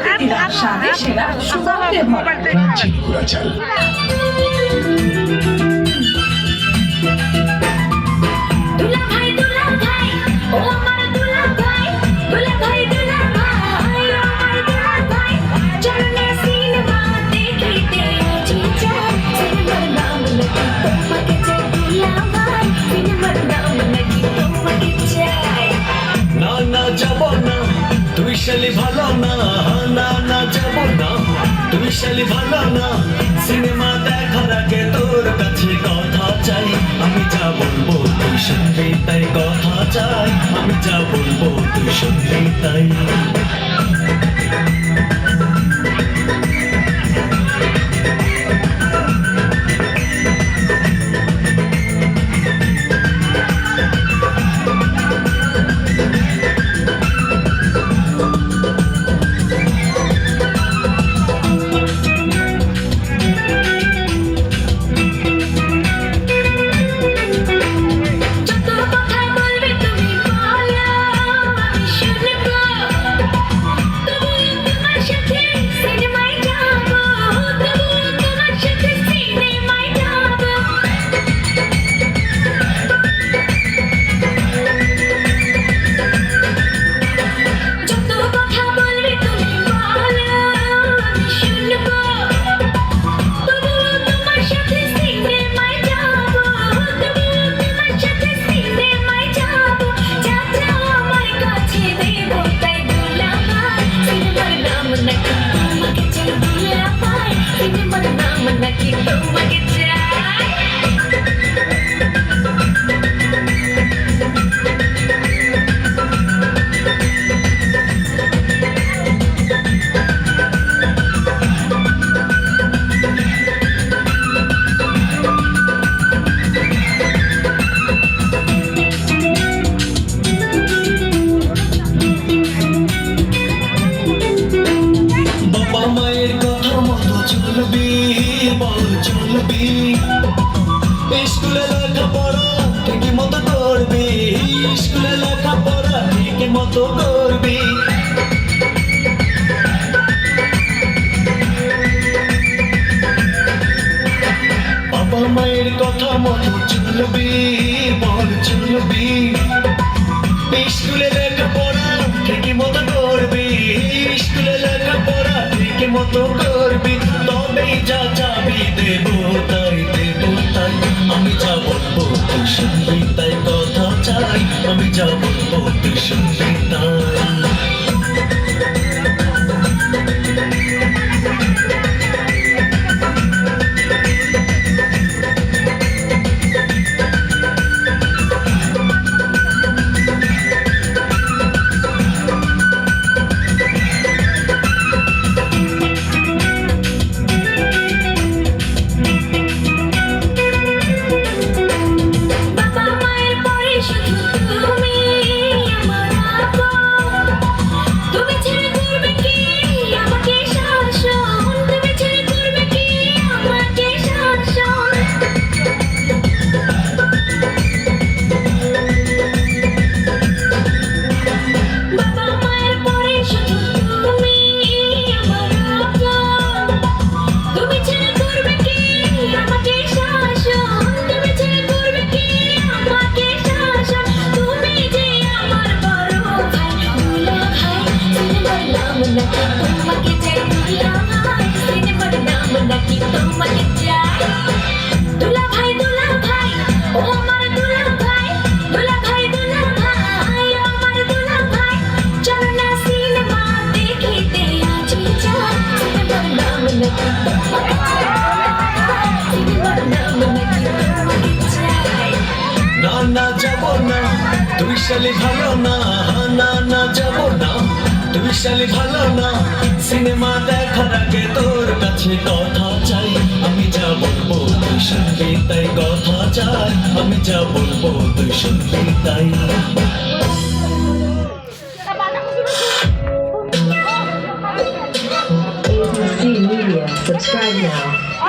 অতিথিরা স্বাদে সেরা সুগন্ধে ভরা রাঁচি ঘোড়া চাল। তুই শালি ভালো না, না না যাব না, তুই শালি ভালো না। সিনেমা দেখার আগে তোর কাছে কথা চাই, আমি যা বলবো তুই শুনবি তাই কথা চাই, আমি যা বলবো তুই শুনবি তাই। চলবি স্কুলে লেখাপড়া ঠিকই মতো করবি, স্কুলে লেখাপড়া ঠিকই মতো করবি। বাবা মায়ের কথা মতো চলবি, বল চলবি স্কুলে লেখাপড়া ঠিকই মতো করবি, স্কুলে লেখাপড়া ঠিকই মতো করবি। তবেই যা চাবি দেবো তাই দেবো তাই, আমি যা বলবো তুই শুনবি তাই কথা চাই, আমি যা বলবো তুই শুনবি তাই। না যাব না তুই শালি ভালো না, না না যাব না তুই শালি ভালো না। সিনেমা দেখার আগে তোর কাছে কথা চাই, আমি যা বলবো তুই শুনবি তাই কথা চাই, আমি যা বলবো তুই শুনবি তাই। ABC Media, subscribe now.